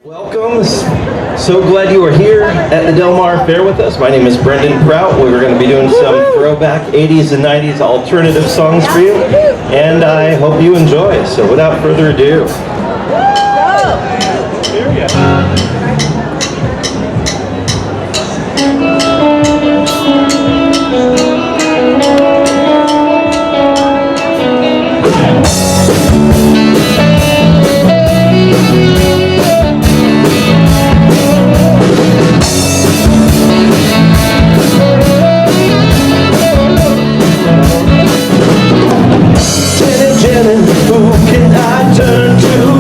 Welcome. So glad you are here at the Del Mar Fair with us. My name is Brendan Prout. We're going to be doing some throwback 80s and 90s alternative songs for you, and I hope you enjoy. So without further ado. Here we go. Who can I turn to?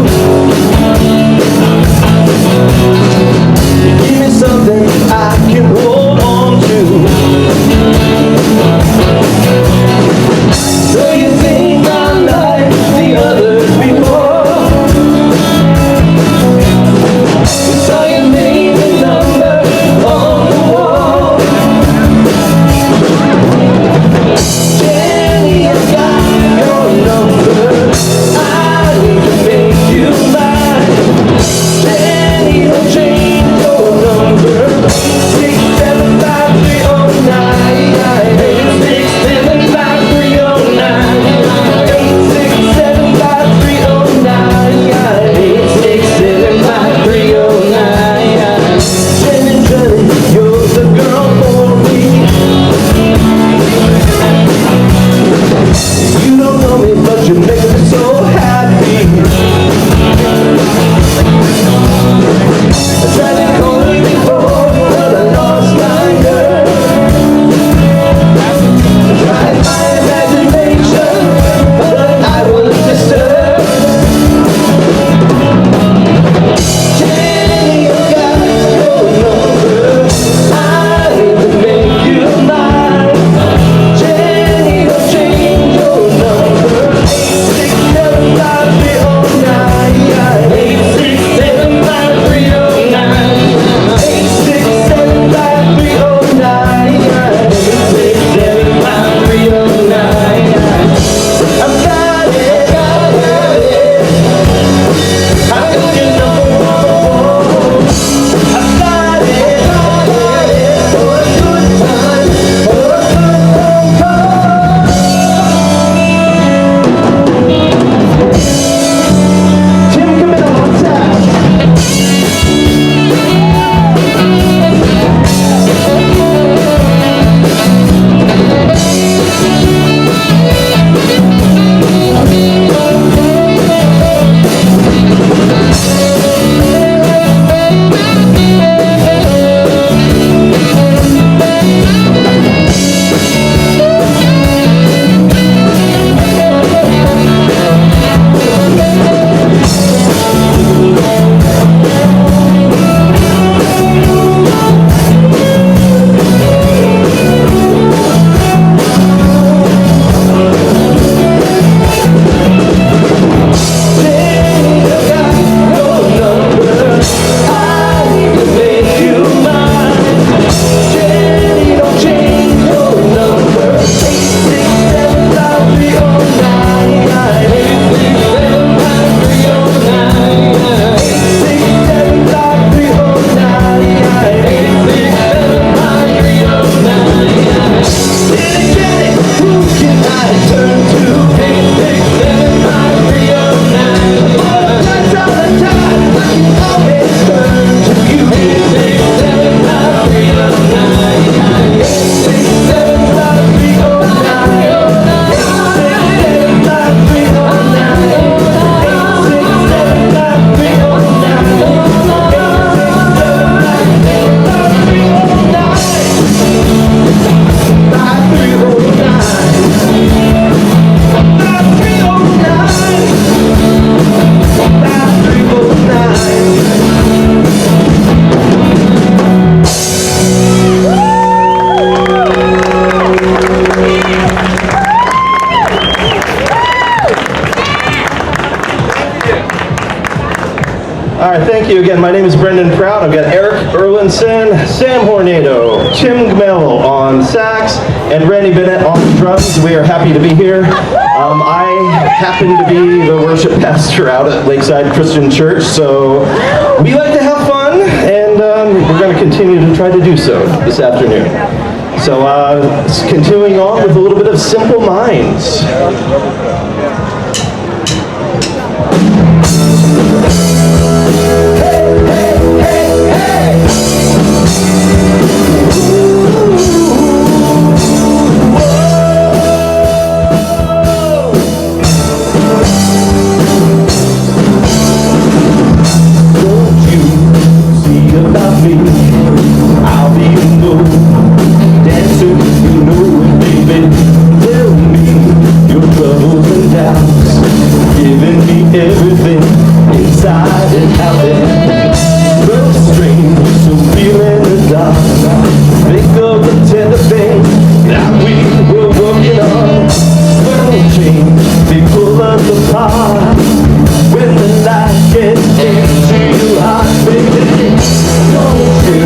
again, my name is Brendan Prout. I've got Aric Erlandsen, Sam Hornedo, Gamelle on sax, and Randy Bennett on drums. We are happy to be here. I happen to be the worship pastor out at Lakeside Christian Church, so we like to have fun, and we're going to continue to try to do so this afternoon. So continuing on with a little bit of Simple Minds. Everything inside and out there. But strange, so feeling the dark. Think of the tender things that we were working on. Will change, they pull us apart. When the light gets into your heart, baby, don't change.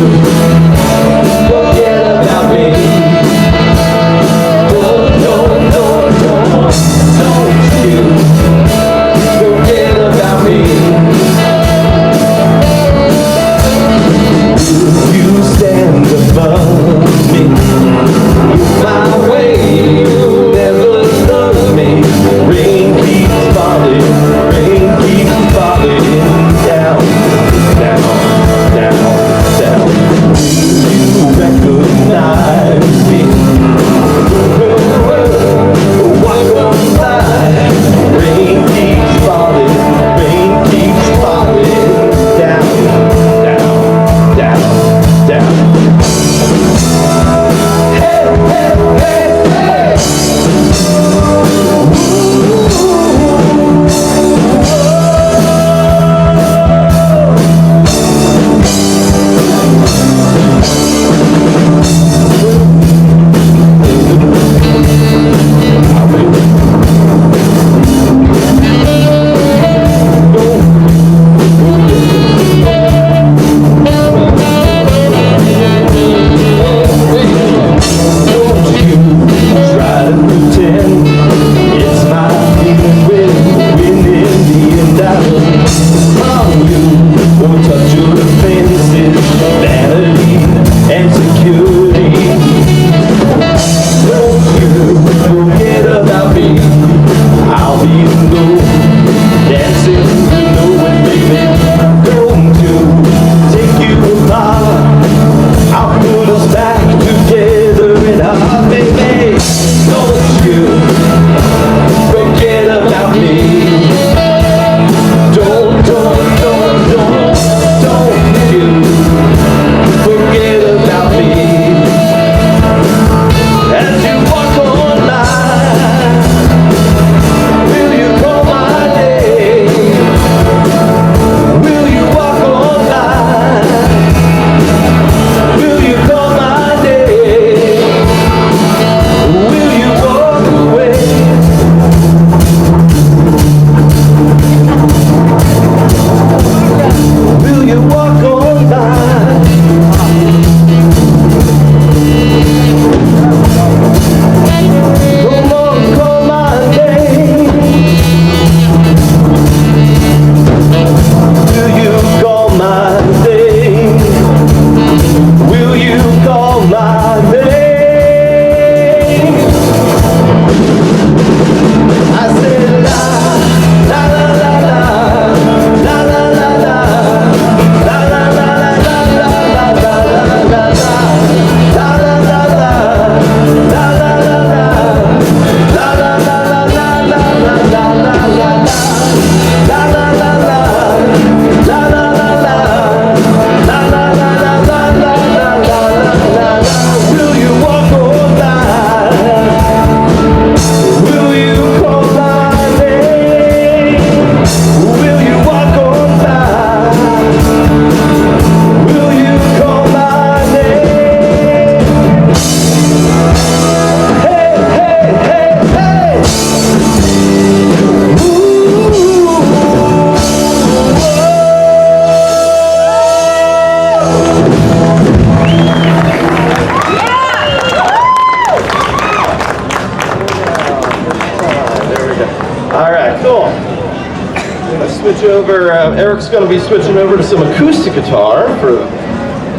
over. Eric's going to be switching over to some acoustic guitar for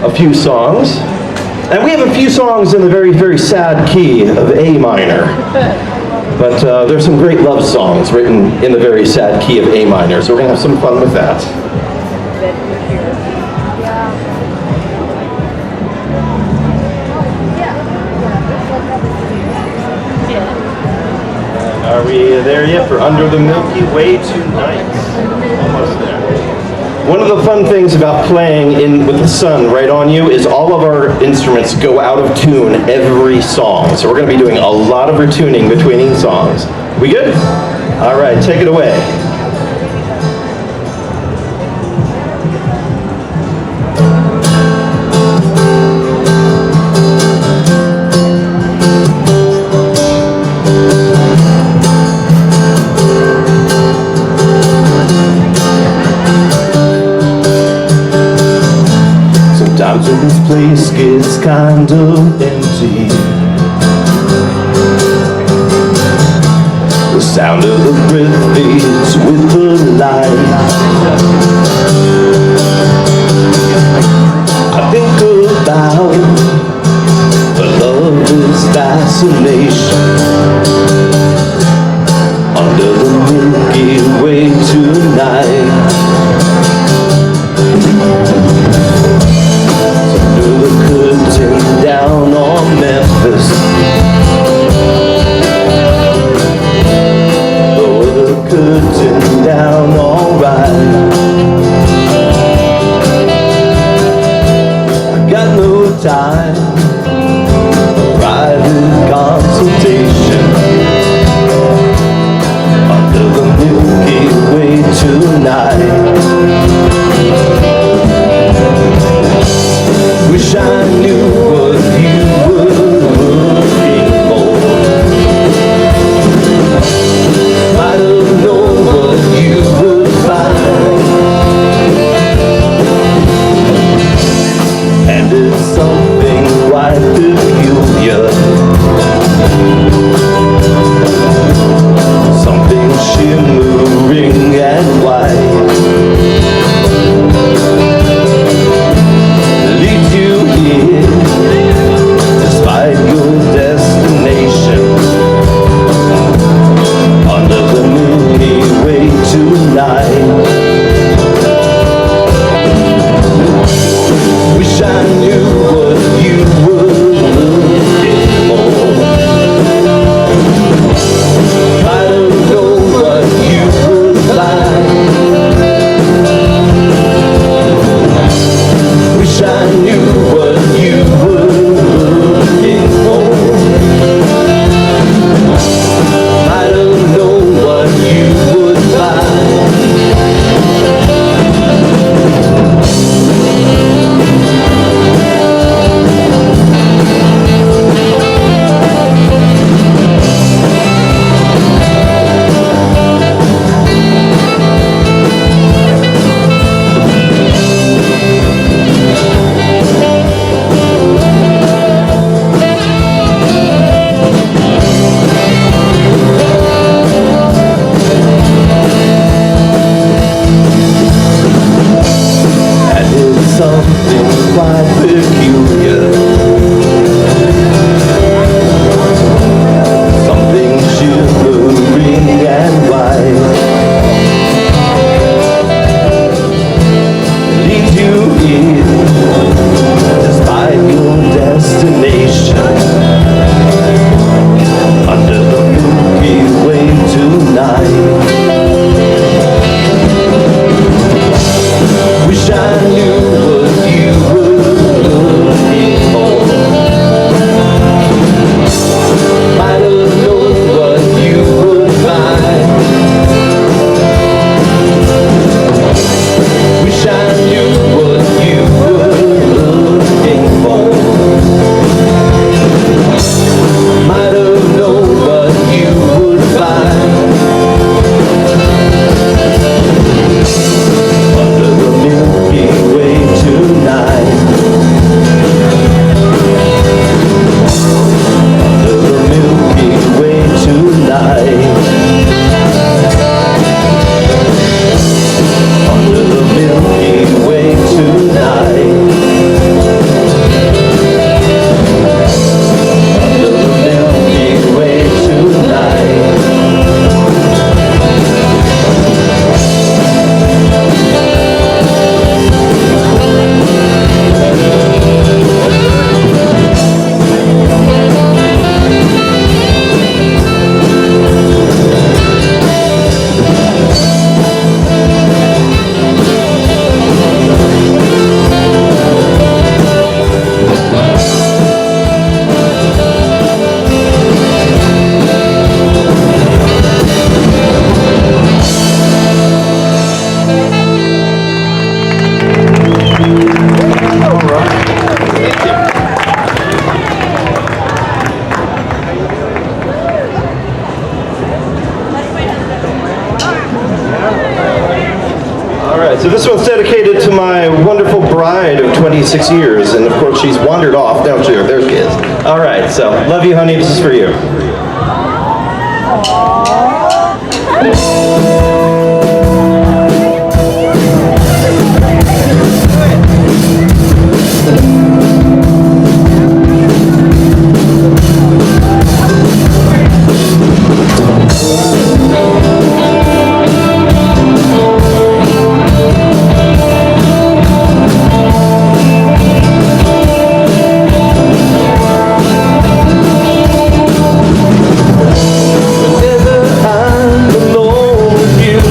a few songs. And we have a few songs in the very, very sad key of A minor. But there's some great love songs written in the very sad key of A minor, so we're going to have some fun with that. Are we there yet for Under the Milky Way tonight? Almost there. One of the fun things about playing with the sun right on you is all of our instruments go out of tune every song. So we're going to be doing a lot of retuning between each songs. We good? All right, take it away. Sometimes when this place gets kind of empty, the sound of the breath fades with the light. I think about the lover's fascination under the Milky Way tonight. Down on Memphis, lower the curtain down, alright. I got no time for private consultation under the Milky Way tonight. Wish I knew what you were looking for. Might have known what you would find. And it's something quite peculiar, something shimmering and white. Despite your destination under the Milky Way tonight. Wish I knew what you were looking for. I don't know what you would find. Wish I knew what you were looking for. I don't know what you would find. Something quite peculiar, something shimmering and white. Leads you here, despite your destination, under the Milky Way tonight. Wish I knew what you were looking for. I don't know what you would find. Wish I knew what you were looking for. I don't know what you would find. Under the Milky Way So this one's dedicated to my wonderful bride of 26 years, and of course she's wandered off. Now there's kids. All right, so love you, honey. This is for you. Whenever I'm alone with you,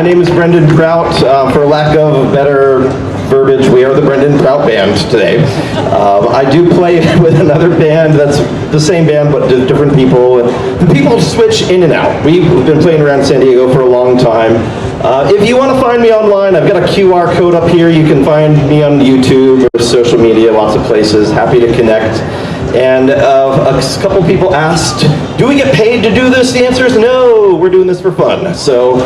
name is Brendan Prout. For lack of better verbiage, we are the Brendan Prout Band today. I do play with another band that's the same band but different people. The people switch in and out. We've been playing around San Diego for a long time. If you want to find me online, I've got a QR code up here. You can find me on YouTube or social media, lots of places. Happy to connect. And a couple people asked, do we get paid to do this? The answer is no, we're doing this for fun. So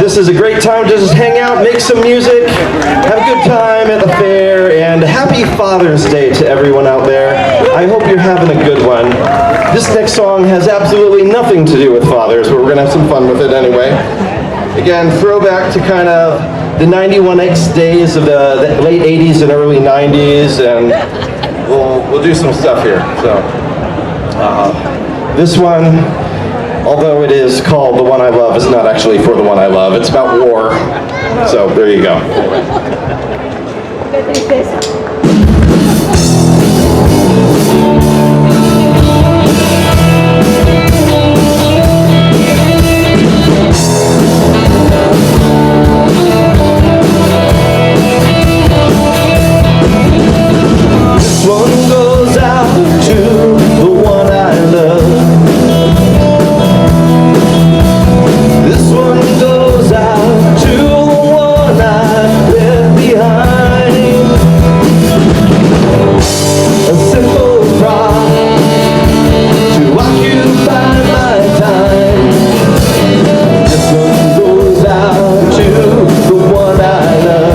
this is a great time to just hang out, make some music, have a good time at the fair, and happy Father's Day to everyone out there. I hope you're having a good one. This next song has absolutely nothing to do with fathers, but we're gonna have some fun with it anyway. Again, throwback to kind of the 91X days of the late 80s and early 90s, and we'll do some stuff here. So this one, although it is called The One I Love, is not actually for the one I love. It's about war. So there you go. This one goes out to the one I love. This one goes out to the one I left behind. A simple pride to occupy my time. This one goes out to the one I love.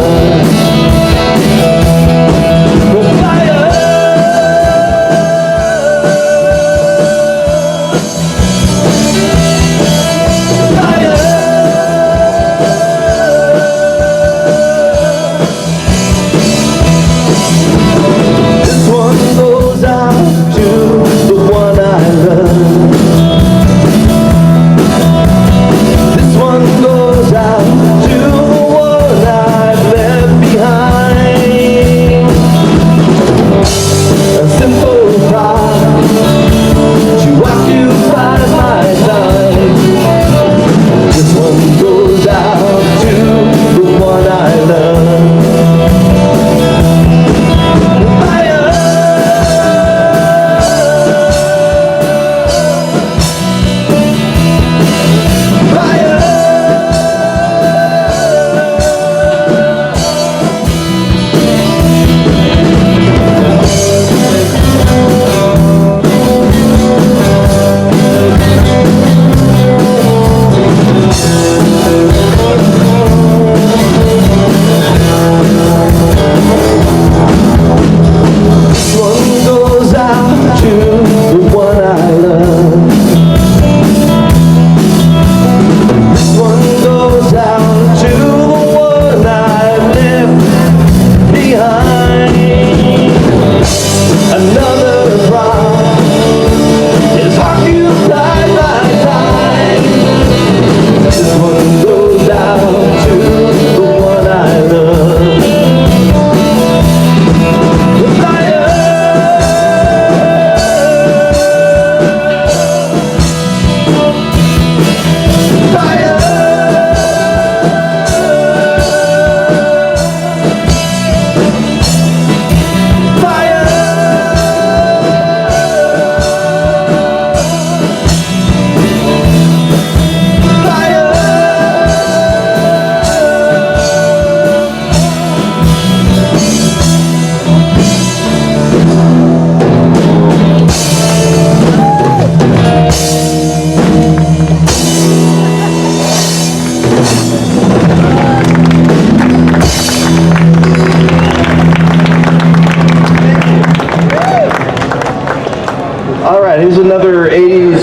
Here's another 80s,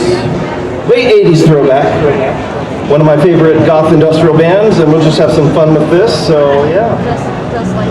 late 80s throwback. One of my favorite goth industrial bands, and we'll just have some fun with this, so yeah. Just like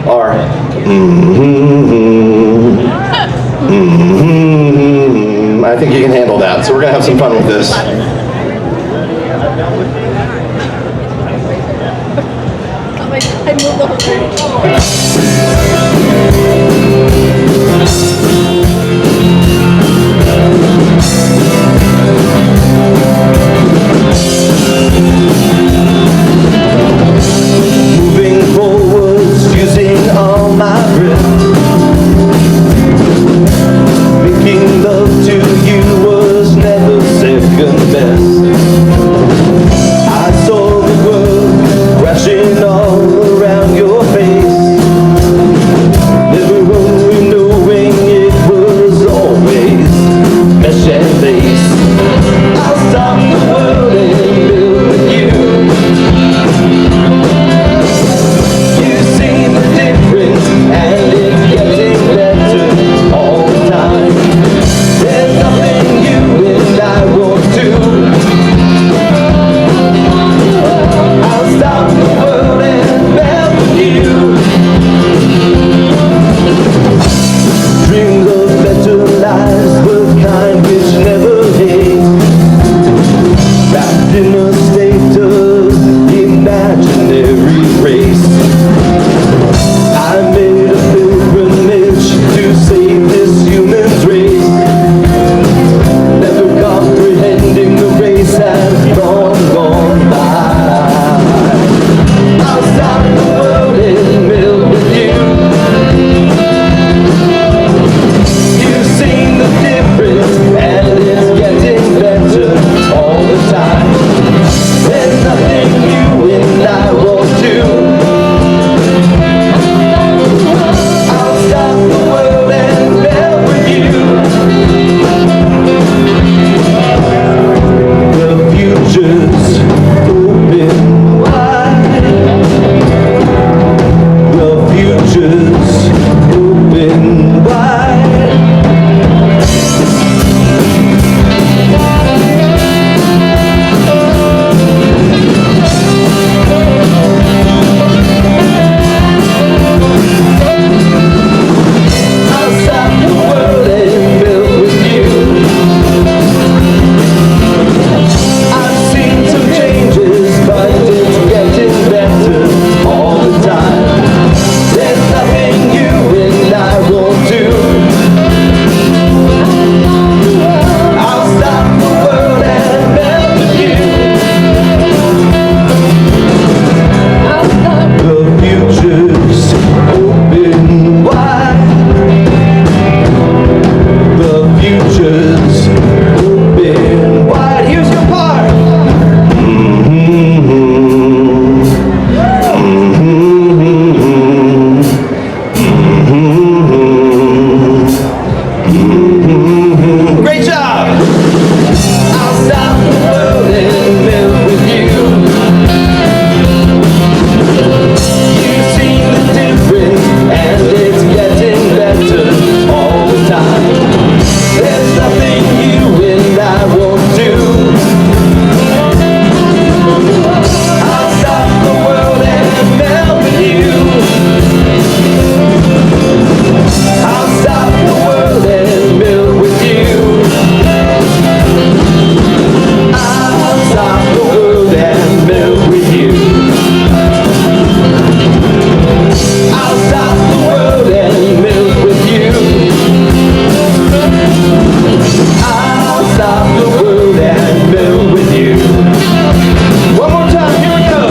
are I think you can handle that. So we're gonna have some fun with this. I moved the whole thing. Moving forwards, using all my breath. Making love to you was never second best. I saw the world crashing all around your face. Never only knowing it was always mesh and lace. I'll stop the world and build with you. You see the difference and it's getting better all the time. There's nothing you and I won't do. I'll stop the world and melt with you. Dreams of better lives, the kind which never hate. Wrapped in a state of imaginary race. I made a pilgrimage to save this human race. Never comprehending the race has gone by. I'll stop the world and melt with you. You've seen the difference and it's getting better all the time. There's nothing you and I won't do. I'll stop the world and melt with you. The future's open wide. The future's open wide. I'll stop the world and melt with you. I've seen some changes, but it's getting better all the time. There's nothing you and I won't do. I'll stop the world and melt with you. The future's open wide. The future's open wide. Here's your part. Great job. I'll stop the world and melt with you. You've seen the difference and it's getting better all the time. There's nothing you and I won't do. I'll stop the world and melt with you. I'll stop the world and melt with you. I'll stop the world and melt with you. I'll stop the world and melt with you. I'll stop the world and melt with you. One more time, here we go.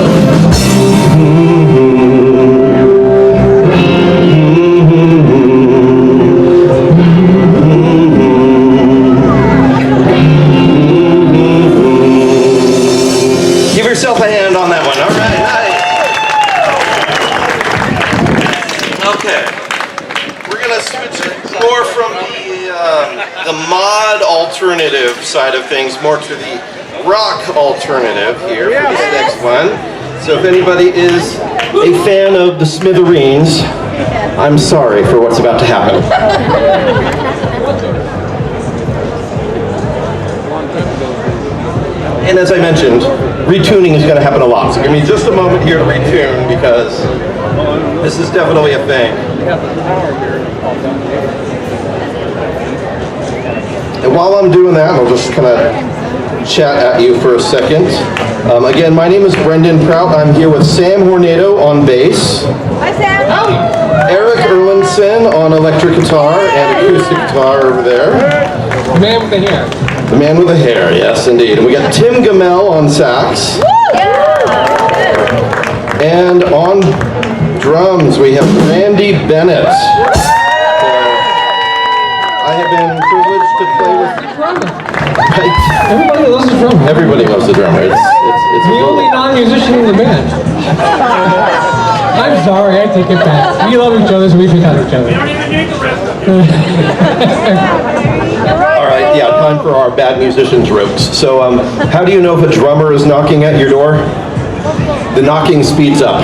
Give yourself a hand on that one. All right, nice. Okay, we're gonna switch it more from the mod alternative side of things, more to the rock alternative here for this next one. So if anybody is a fan of the Smithereens, I'm sorry for what's about to happen. And as I mentioned, retuning is going to happen a lot. So give me just a moment here to retune because This is definitely a thing. And while I'm doing that, I'll just kind of chat at you for a second. Again, my name is Brendan Prout. I'm here with Sam Hornedo on bass. Hi, Sam. Aric Erlandsen on electric guitar and acoustic guitar over there. The man with the hair. The man with the hair, yes indeed. And we got Tim Gamelle on sax. And on drums we have Randy Bennett. I have been privileged to play with... Everybody loves the drummer. Everybody loves the drummer. It's the only non-musician in the band. I'm sorry, I take it back. We love each other, so we pick on each other. All right, yeah, time for our bad musicians ropes. So, how do you know if a drummer is knocking at your door? The knocking speeds up.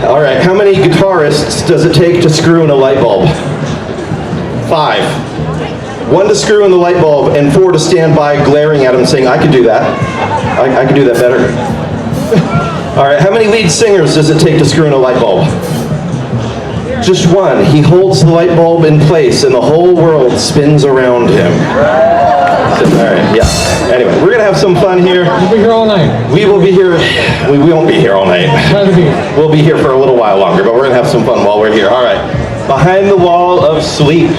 All right, how many guitarists does it take to screw in a light bulb? 5. 1 to screw in the light bulb, and 4 to stand by glaring at him saying, I could do that. I could do that better. All right, how many lead singers does it take to screw in a light bulb? Just 1. He holds the light bulb in place, and the whole world spins around him. So, all right, yeah. Anyway, we're going to have some fun here. We'll be here all night. We will be here. We won't be here all night. We'll be here for a little while longer, but we're going to have some fun while we're here. All right. Behind the Wall of Sleep.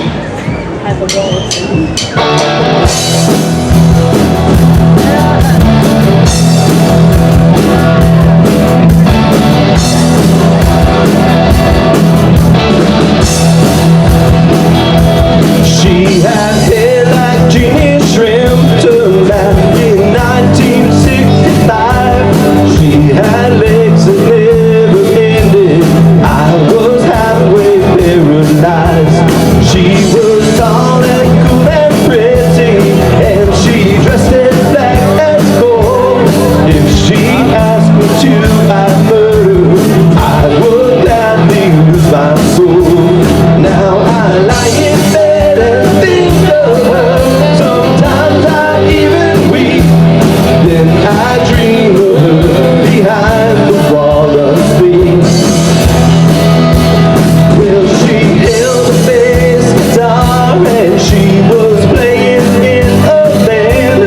She had hair like Jeannie Shrimp, turned back in 1965. She had legs that never ended. I was halfway paralyzed. She was tall and cool and pretty, and she dressed in black as gold. If she asked me to, I'd murder. I would gladly lose my soul. Now I lie in bed and think of her. Sometimes I even weep. Then I dream of her behind the wall of sleep. Well, she held a bass guitar and she was playing in a band,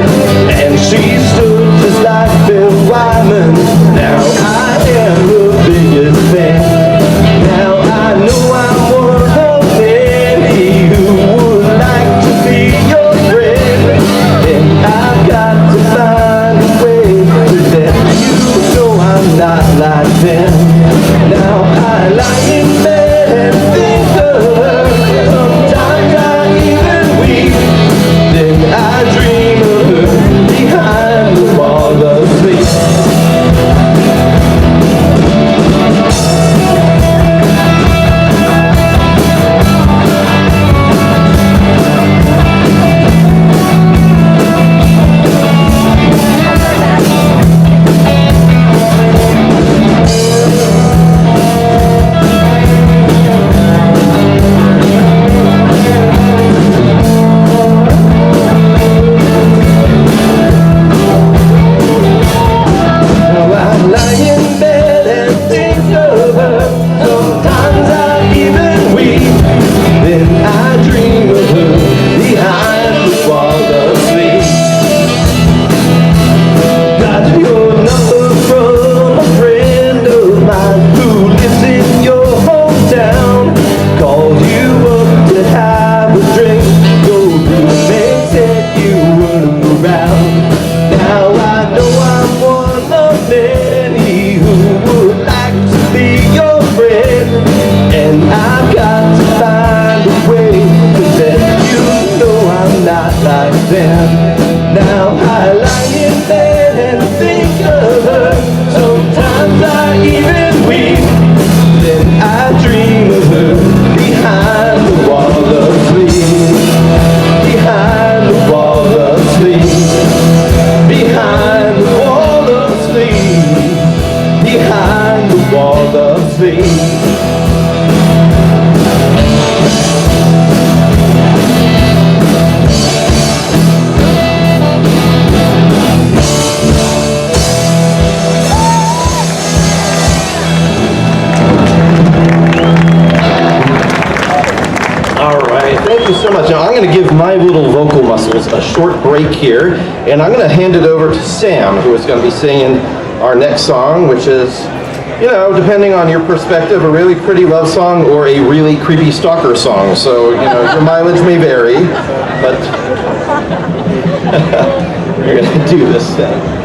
and she stood just like Bill Wyman. Now I am her biggest fan. Now I know I'm one of many who would like to be your friend, and I've got to find a way to let you know I'm not like them. Now I lie in bed and think of her. Sometimes I even weep. Then I dream of her behind the wall of sleep. Now I lie in bed and think of her. Sometimes I even weep. Then I dream of her behind the wall of sleep. Got your number from a friend of mine who lives in your hometown. Called you up to have a drink. Your roommate said you weren't around. Now I know I'm one of many who would like to be your friend, and I've got to find a way to let you know I'm not like them. Now I lie in bed and think of her. Sometimes I even weep. Then I dream of her behind the wall of sleep. Behind the wall of sleep. Behind the wall of sleep. Behind the wall of sleep. Thank you so much. Now I'm going to give my little vocal muscles a short break here, and I'm going to hand it over to Sam, who is going to be singing our next song, which is, you know, depending on your perspective, a really pretty love song or a really creepy stalker song. So, you know, your mileage may vary, but you're going to do this thing.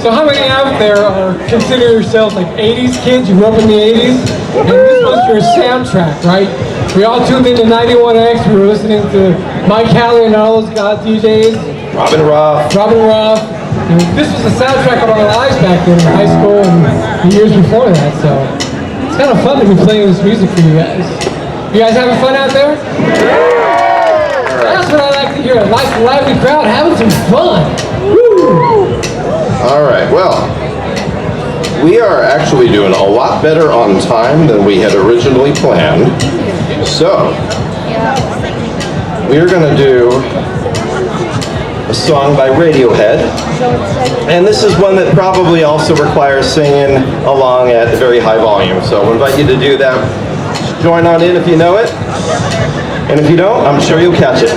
So how many out there are consider yourselves like 80s kids? You grew up in the 80s? And this was your soundtrack, right? We all tuned into 91X. We were listening to Mike Halley and all those guys, DJs. Robin Roth. And this was the soundtrack of our lives back then in high school and the years before that. So it's kind of fun to be playing this music for you guys. You guys having fun out there? That's what I like to hear. A nice lively crowd having some fun. Woo! All right, well, we are actually doing a lot better on time than we had originally planned. So, we're gonna do a song by Radiohead. And this is one that probably also requires singing along at a very high volume. So I invite you to do that. Join on in if you know it. And if you don't, I'm sure you'll catch it.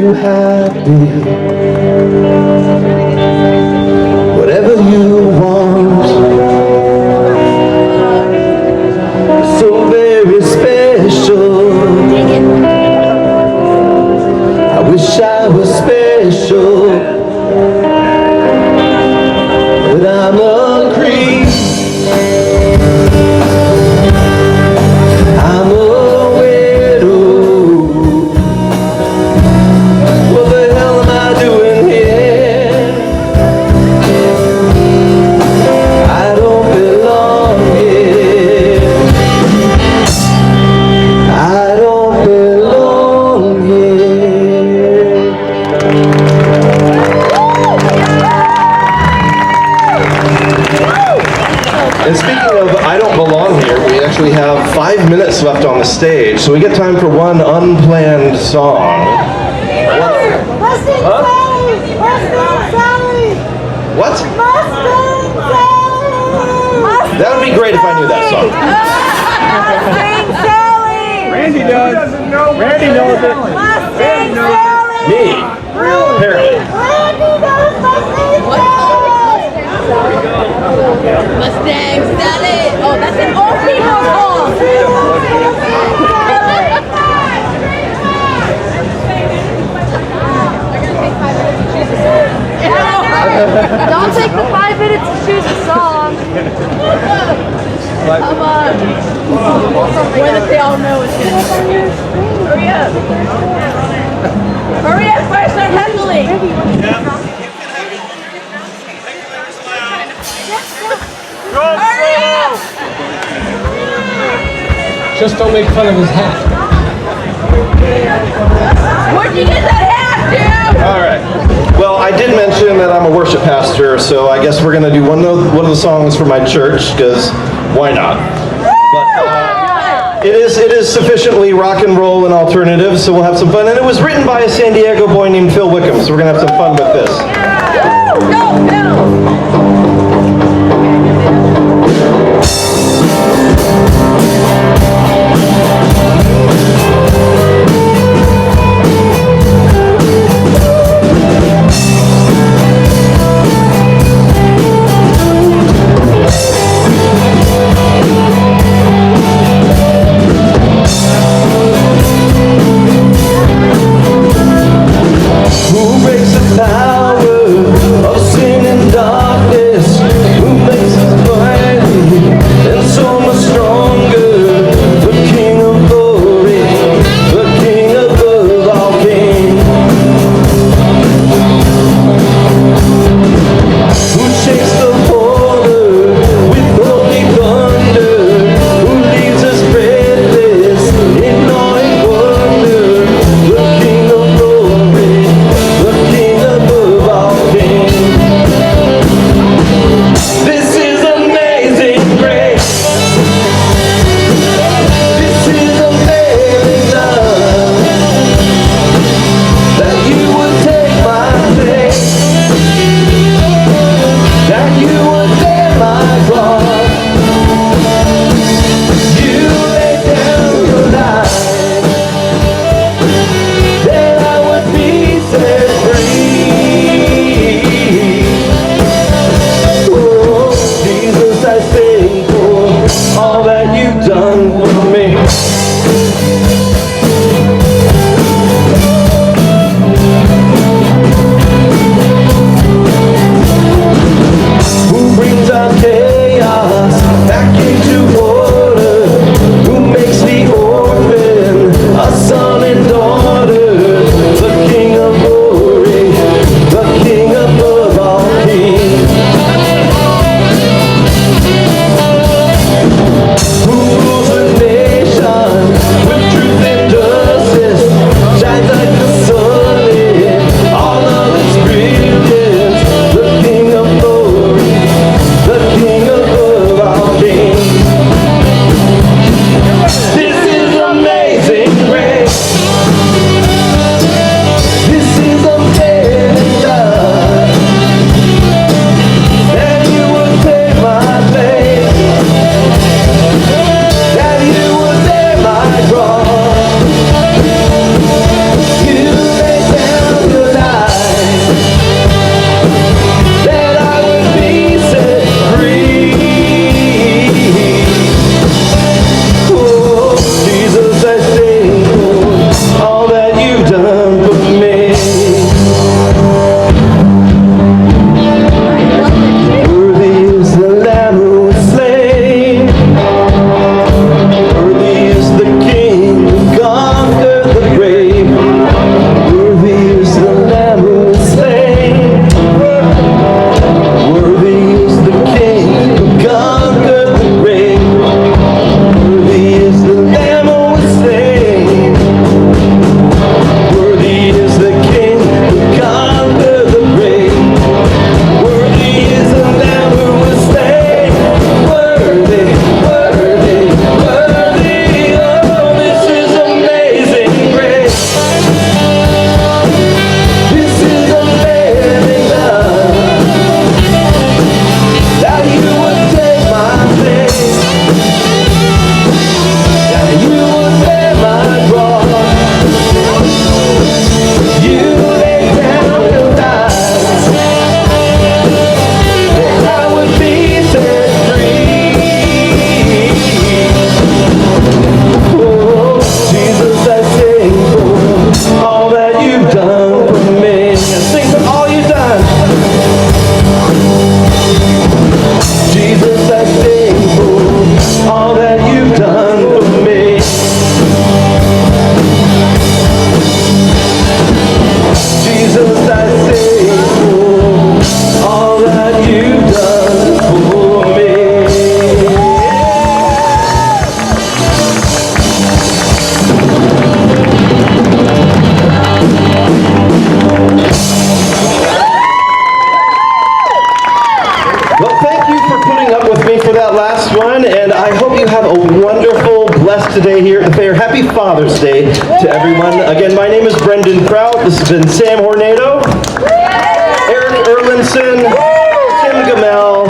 you happy. Whatever you want, so very special. I wish I was special, but I'm a creep. I'm a widow. What the hell am I doing here? I don't belong here. I don't belong here. And speaking of I don't belong here, we actually have 5 minutes left on the stage, so we get time for one unplanned song. Mustang Huh? Sally! Mustang Sally! What? Mustang Sally! That would be great if I knew that song. Mustang Sally! Randy does. Randy knows it. Mustang Sally! Me? Really? apparently. Mustang Sally. Oh, that's an old people song. Don't take the 5 minutes to choose a song. Come on. One that they all know is good. Hurry up. Hurry up, first start heckling. Hurry up. Just don't make fun of his hat. Where'd you get that hat, dude? All right. Well, I did mention that I'm a worship pastor, so I guess we're going to do one of the songs for my church, because why not? But it is sufficiently rock and roll and alternative, so we'll have some fun. And it was written by a San Diego boy named Phil Wickham, so we're going to have some fun with this. Go, Bill. Who breaks the power of sin and darkness? today here at the fair. Happy Father's Day to everyone. Again, my name is Brendan Prout. This has been Sam Hornedo, Aric Erlandsen, Tim Gamelle,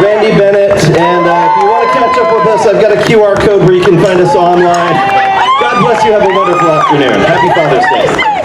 Randy Bennett, and if you want to catch up with us, I've got a QR code where you can find us online. God bless you. Have a wonderful afternoon. Happy Father's Day.